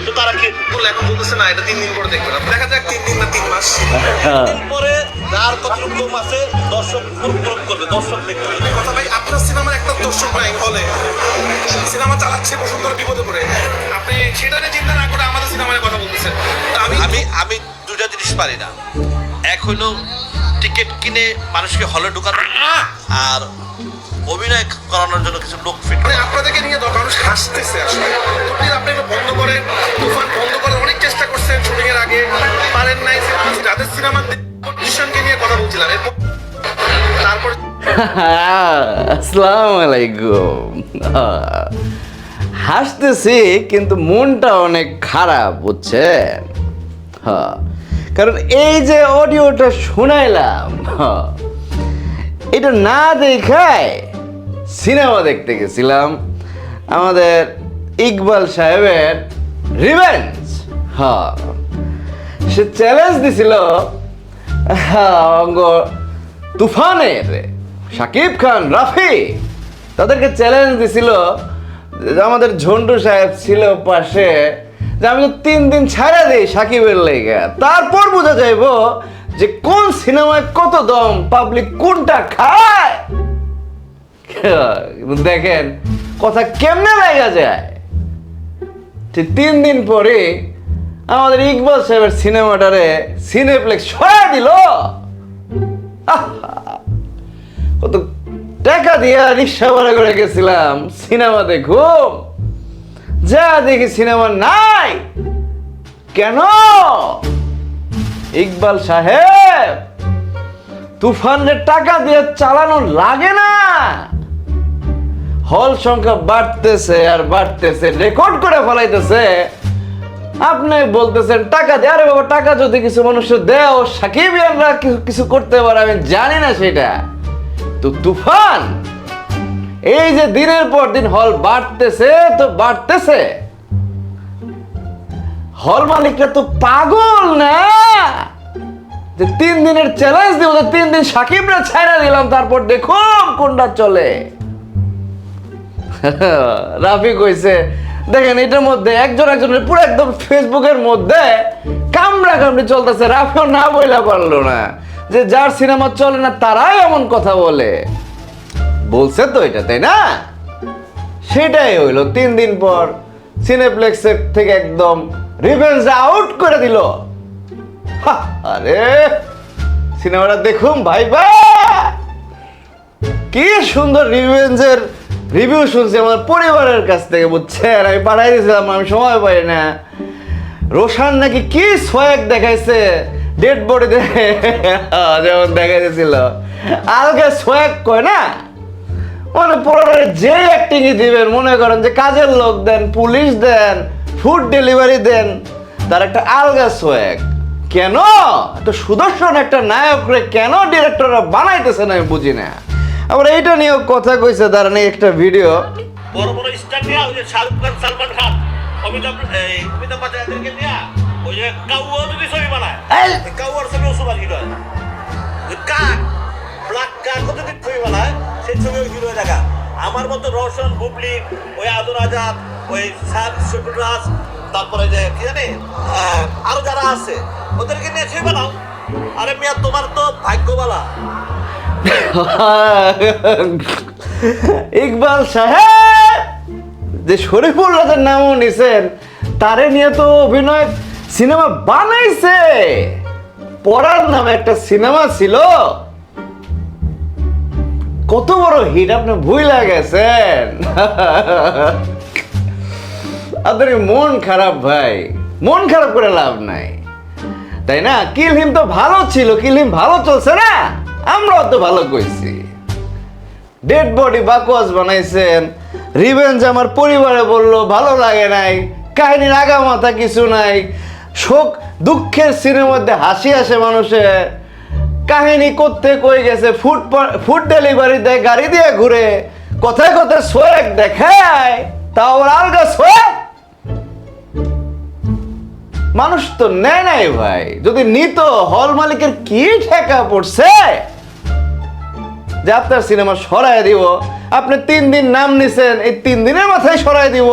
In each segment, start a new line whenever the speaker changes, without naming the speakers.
তো তারা কি বলে এখন বলতেছে না এটা 3 দিন পরে দেখবেন, দেখা যাক 3 দিন না 3 মাস। 3 দিন পরে যার কতটুকু কম আছে দর্শক প্রয়োগ করবে, দর্শক দেখবে। কথা ভাই, আপনার সিনেমার একটা দর্শক নাই হলে সিনেমা চালাচ্ছে বসুন্ধরা বিপদে পড়ে, আপনি সেটা নিয়ে চিন্তা না করে আমাদের সিনেমার কথা বলতেছেন। আমি দুটা জিনিস পারি না, এক হলো টিকিট কিনে মানুষকে হলে ঢোকানো আর অভিনয় করানোর জন্য কিছু লোক ফিট। মানে আপনাদেরকে নিয়ে মানুষ হাসতেছে আসলে, আপনি এটা বন্ধ করেন, তুফান বন্ধ করার অনেক চেষ্টা করছেন শুটিং এর আগে, পারেন নাই। যাদের সিনেমা পজিশনকে নিয়ে কথা বলছিলাম, তারপর
আসসালামু আলাইকুম। হাসতেছি কিন্তু মনটা অনেক খারাপ, বুঝছেন? হ্যাঁ, কারণ এই যে অডিওটা শুনাইলাম, এটা না দেখায় সিনেমা দেখতে গেছিলাম আমাদের ইকবাল সাহেবের রিভেঞ্জ। হ্যাঁ, সে চ্যালেঞ্জ দিছিল অঙ্গ তুফানের শাকিব খান, রাফি তাদেরকে চ্যালেঞ্জ দিছিল। আমাদের ঝন্টু সাহেব ছিল পাশে, যে আমি তো 3 দিন ছাড়া দিই শাকিবের লেগে, তারপর বোঝা যাইব যে কোন সিনেমায় কত দম, পাবলিক কোনটা খায়। দেখেন কথা কেমনে লাগা যায়। ঠিক 3 দিন পরে আমাদের ইকবাল সাহেবের সিনেমাটারে সিনেপ্লেক্স সরাই দিল। কত টাকা দিয়ে রিক্সা ভাড়া করে গেছিলাম সিনেমা দেখুম, যা দেখি সিনেমা নাই। কেন? ইকবাল সাহেব, তুফানের টাকা দিয়ে চালানো লাগে না। হল সংখ্যা বাড়তেছে আর বাড়তেছে, রেকর্ড করে ফেলাইতেছে। আপনি বলতেছেন টাকা দিয়ে, আরে বাবা টাকা যদি কিছু মানুষ দেও, সাকিবিয়ানরা কিছু করতে পারে, আমি জানি না সেটা। তো তুফান এই যে দিনের পর দিন হল বাড়তেছে তো বাড়তেছে, হল মালিকরা তো পাগল না যে 3 দিনের চ্যালেঞ্জ দিব, 3 দিন সাকিবরা ছাইড়া দিলাম, তারপর দেখুন কোনটা চলে। রাফি কইছে দেখেন এটার মধ্যে একজনের পুরো একদম ফেসবুকের মধ্যে কামড়া কামড়ি চলতেছে। রাফিও না বইলা পারলো না যে যার সিনেমা চলে না তারাই এমন কথা বলে। বলছে তো এটা, তাই না? সেটাই হইলো 3 দিন পর সিনেপ্লেক্সের থেকে একদম রিভেঞ্জ আউট করে দিল। আরে সিনেমাটা দেখুন ভাই, কি সুন্দর রিভেঞ্জের রিভিউ শুনছি আমার পরিবারের কাছ থেকে, বুঝছেন? আমি পাঠাই দিয়েছিলাম, আমি সময় পাই না। রোশান নাকি কি সোয়াগ দেখাইছে, ডেড বডি যেমন দেখাইছিল, আলগে সোয়াগ কয় না, মানে পরিবারে যে অ্যাক্টিং দিবেন, মনে করেন যে কাজের লোক দেন, পুলিশ দেন, ফুড ডেলিভারি দেন, তার একটা আলগা সোয়াগ। কেন একটা সুদর্শন একটা নায়করে কেন ডিরেক্টররা বানাইতেছে না আমি বুঝি না। আবার এইটা নিয়ে কথা কইছে, দাঁড়ান একটা ভিডিও।
বড় বড় স্টার নিয়ে ওই যে শাহরুখ খান, সালমান খান, অমিতাভ বচ্চনকে নিয়ে ওই যে কাউয়া যদি ছবি বানায়, কাউয়ার ছবি সুপার হিট হয়। কাক ব্ল্যাক কাক যদি ছবি বানায়, সেই ছবি ওই হিরো দেখা। আমার মতো রওশন, বুবলি, ওই আদর আজাদ, ওই শফিকুল রাজ, তারপরে যে কি জানি আরো যারা আছে ওদেরকে নিয়ে ছবি বানাও। আরে মিয়া তোমার তো ভাগ্যবালা।
ইকবাল সাহেব যে শরীফুল রাজের নামও নিছেন, তারে নিয়ে তো অভিনয় সিনেমা বানাইছে। পড়ার নামে একটা সিনেমা ছিল, কত বড় হিট আপনি ভুইলা গেছেন। আপনার মন খারাপ ভাই, মন খারাপ করে লাভ নাই, তাই না? কিলহিম তো ভালো ছিল, কিলহিম ভালো চলছে না, আমরাও তো ভালো কইছি। ডেড বডি বাকওয়াস বানাইছেন, রিভেঞ্জ আমার পরিবারে বললো ভালো লাগে নাই, কাহিনীর আগামাথা কিছু নাই, শোক দুঃখের সিনের মধ্যে হাসি আসে মানুষের। কাহিনী করতে কই গেছে, ফুড ডেলিভারি দেয়, গাড়ি দিয়ে ঘুরে, কথায় কথায় সোয়াগ দেখায়, তাও আবার আলগা সোয়াগ। মানুষ তো নেয় নাই ভাই, যদি নিত হল মালিকের কি ঠেকা পড়ছে যে আপনার সিনেমা সরাই দিব। আপনি 3 দিন নাম নিছেন, এই 3 দিনের মাথায় সরাই দিব।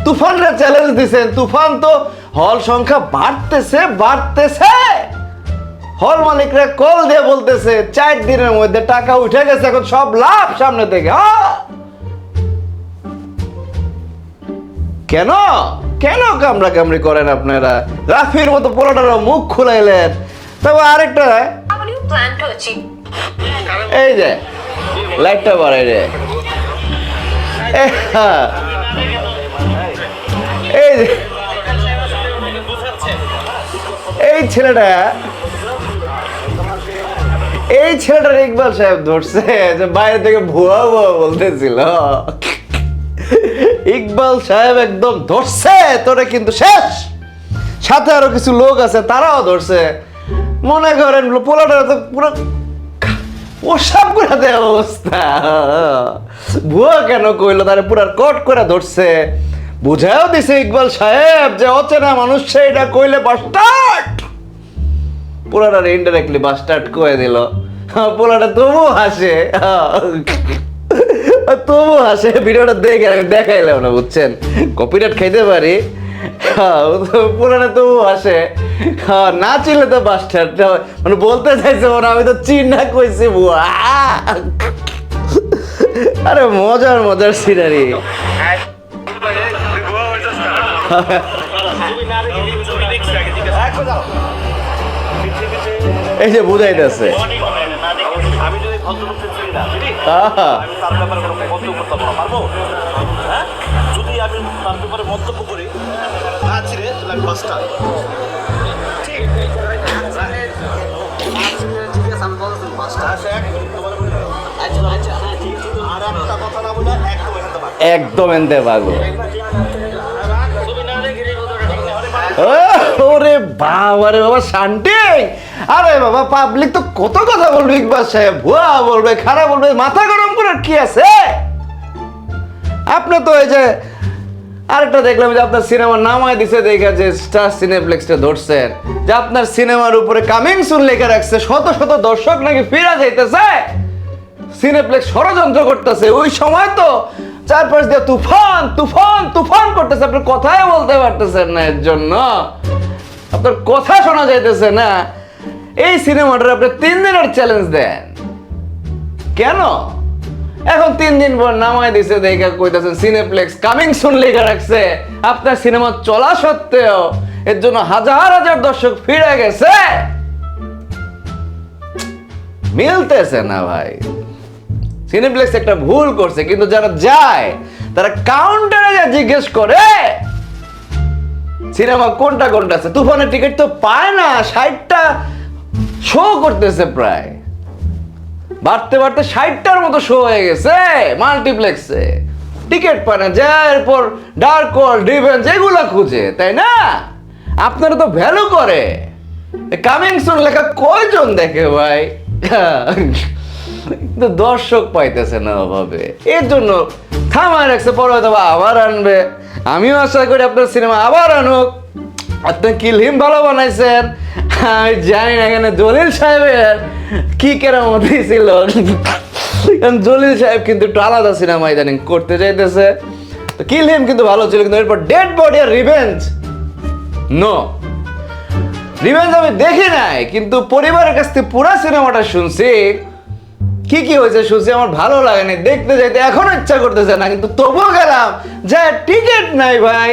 তুফানরা চ্যালেঞ্জ দিছেন, তুফান তো হল সংখ্যা বাড়তেছে। হল মালিকরা কল দিয়ে বলতেছে 4 দিনের মধ্যে টাকা উঠে গেছে, এখন সব লাভ সামনে থেকে। কেন কেন কামড়া কামড়ি করেন আপনারা? রাফির মতো পোলাটারও মুখ খুলাইলেন। তবে আরেকটা, এই যে লাইটটা বাড়াই রে, এই যে এই ছেলেটার ইকবাল সাহেব ধরছে যে বাইরে থেকে ভুয়া বলতেছিল। ইকবাল সাহেব একদম ধরছে তোরে, কিন্তু শেষ। সাথে আরো কিছু লোক আছে, তারাও ধরছে। মনে করেন পোলাটা তো পুরো ওসব করে দেয় অবস্থা। ভুয়া কেন কইলো, তারে পুরো কট করে ধরছে। বুঝাও দিছে ইকবাল সাহেব যে অচেনা মানুষ এটা কইলে বাস্টার্ড। পোলাটার ইনডাইরেক্টলি বাস্টার্ড কয়ে দিল। পোলাটা তবু হাসে, ভিডিওটা দেখে আমি দেখাইলাম না, বুঝছেন? কপিরাইট খাইতে পারি। পুরানো তবু হাসে, না চিনলে তো বাস্টার্ড, মানে বলতে চাইছে মনে আমি তো চিন্না কইছি বুয়া। আরে মজার সিনারি। এই যে বুঝাইতেছে,
মন্তব্য করি
একদম এনতে পাগল। ওরে বাবা রে বাবা, শান্তি। আরে বাবা, পাবলিক তো কত কথা বলবে, ইকবাল সাহেব ভুয়া বলবে, খারাপ বলবে, মাথা গরম করার কি আছে? আপনি তো এই যে আরেকটা দেখলাম যে আপনার সিনেমার নামায় দিছে দেখা যে স্টার সিনেপ্লেক্সটা ধরছেন, যে আপনার সিনেমার উপরে কামিং সুন লেখা রাখছে। শত শত দর্শক নাকি ফিরা যাইতেছে, সিনেপ্লেক্স ষড়যন্ত্র করতেছে। ওই সময় তো চারপাশ দিয়ে তুফান করতেছে, আপনার কথাই বলতে পারতেছেন না, এর জন্য আপনার কথা শোনা যাইতেছে না। এই সিনেমাটার আপনি 3 দিনের চ্যালেঞ্জ দেন কেন? এখন 3 দিন পর নামায় দিছে দেখা কইতাছেন সিনেপ্লেক্স কামিং সুন লেখা রাখছে। আপনার সিনেমা চলা সত্ত্বেও এর জন্য হাজার দর্শক ফিরে গেছে। মিলতেছে না ভাই। সিনেপ্লেক্স একটা ভুল করছে, কিন্তু যারা যায় তারা কাউন্টারে যা জিজ্ঞেস করে সিনেমা কোনটা আছে। তুফানের টিকিট তো পায় না, 60টা শো করতেছে, প্রায় বাড়তে 60টার মতো শো হয়ে গেছে মাল্টিপ্লেক্সে। টিকিট পায় না, যায় এরপর ডার্ক ওয়ার্ল্ড, রিভেঞ্জ এগুলা খুঁজে, তাই না? আপনারা তো ভ্যালু করে। কামিং সুন লেখা কয়জন দেখে ভাই? কিন্তু দর্শক পাইতেছে না ওভাবে, এর জন্য থামায় রাখছে। পরে হয়তো আবার আনবে। আমিও আশা করি আপনার সিনেমা আবার আনুক। আপনি কিলহিম ভালো বানাইছেন, আমি জানি না এখানে জলিল সাহেবের কি কেরামতি ছিল। জলিল সাহেব কিন্তু একটু আলাদা সিনেমা ইদানিং করতে চাইতেছে। কিলহিম কিন্তু ভালো ছিল, কিন্তু এরপর ডেড বডি আর রিভেঞ্জ নো। রিভেঞ্জ আমি দেখি নাই, কিন্তু পরিবারের কাছ থেকে পুরো সিনেমাটা শুনছি। কি হয়েছে শুনছি, আমার ভালো লাগেনি, দেখতে যাইতে এখনো ইচ্ছা করতেছে না, কিন্তু তবুও গেলাম। যা টিকিট নাই ভাই,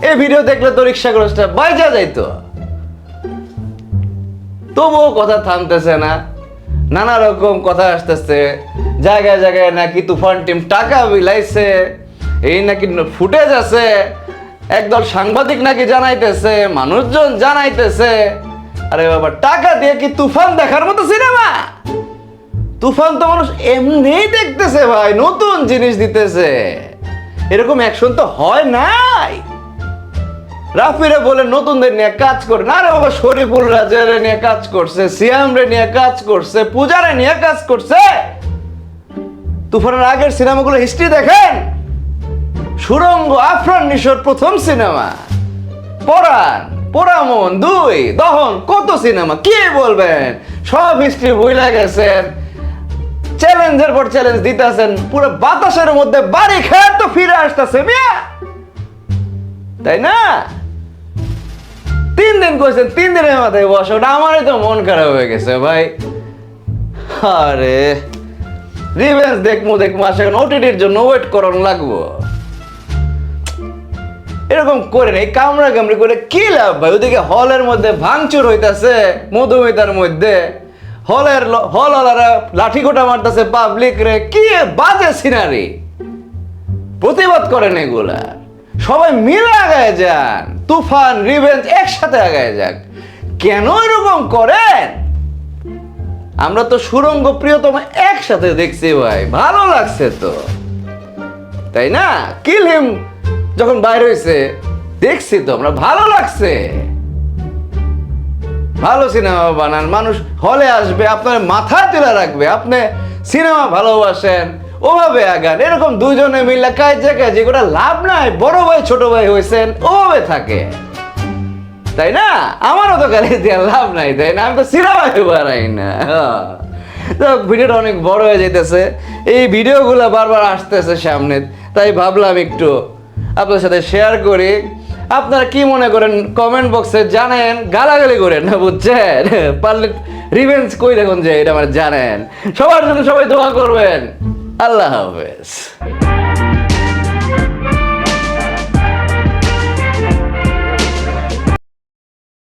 এই ভিডিও দেখলে তো রিক্সা খরচটা বাইজা যাইতো। তবুও কথা থামতেছে না, নানা রকম কথা আসতেছে। জায়গায় জায়গায় নাকি তুফান টিম টাকা বিলাইছে, এই নাকি ফুটেজ আছে। একদল সাংবাদিক নাকি জানাইতেছে, মানুষজন জানাইতেছে। আরে বাবা, টাকা দিয়ে কি তুফান দেখার মতো সিনেমা? তুফান তো মানুষ এমনিই দেখতেছে ভাই, নতুন জিনিস দিতেছে। এরকম অ্যাকশন তো হয় নাই। রাফিরে বলে নতুনদের নিয়ে কাজ করে না। আরে বাবা, শরীফুল রাজারে নিয়ে কাজ করছে, সিয়াম রে নিয়ে কাজ করছে, পূজারে নিয়ে কাজ করছে। তুফানের আগের সিনেমাগুলো হিস্ট্রি দেখেন। সুরঙ্গ, আফরান নিশোর প্রথম সিনেমা, পরাণ, পোড়ামন 2, দহন, কত সিনেমা কি বলবেন? সব হিস্ট্রি ভুলে গেছেন। চ্যালেঞ্জের পর চ্যালেঞ্জ দিতেছেন, পুরো বাতাসের মধ্যে বাড়ি খেয়ে তো ফিরে আসতেছে মিয়া। তাই না? 3 দিন কইছেন, 3 দিনের মাথায় বসে, ওটা আমারই তো মন খারাপ হয়ে গেছে ভাই। আরে রিভেঞ্জ দেখবো আসে, এখন ওটিটির জন্য ওয়েট করানো লাগবো। এরকম করে নেই, কামড়া কামড়ি করে কি লাভ ভাই? ওদিকে হলের মধ্যে ভাঙচুর হইতাছে মধুমিতার মধ্যে, হলওয়ালারা লাঠি কোটা মারতেছে পাবলিক রে, কি বাজে সিনারি। প্রতিবাদ করেন এগুলা, সবাই মিলে আগায় যান, তুফান রিভেঞ্জ একসাথে আগায় যাক। কেন এরকম করেন? আমরা তো সুরঙ্গ প্রিয়তম একসাথে দেখছি ভাই, ভালো লাগছে তো, তাই না? কিল হিম যখন বাইর হয়েছে দেখছি তো আমরা, ভালো লাগছে। ভালো সিনেমা বানান, মানুষ হলে আসবে, আপনার মাথায় তুলে রাখবে, আপনি সিনেমা ভালোবাসেন, ওভাবে আগান। এরকম দুজনে মিলে কাজে গোটা লাভ নাই। বড় ভাই ছোট ভাই হয়েছেন, ওভাবে থাকে, তাই না? আমারও তো গালি দেওয়ার লাভ নাই, তাই না? আমি তো সিনেমায় বানাই না। তো ভিডিওটা অনেক বড় হয়ে যেতেছে, এই ভিডিওগুলো বারবার আসতেছে সামনে, তাই ভাবলাম একটু আপনার সাথে শেয়ার করি। আপনারা কি মনে করেন কমেন্ট বক্সে জানেন, গালাগালি করেন না, বুঝছেন? পারলে রিভেঞ্জ কই দেখুন যে এটা আমার জানেন। সবার জন্য সবাই দোয়া করবেন। আল্লাহ হাফেজ।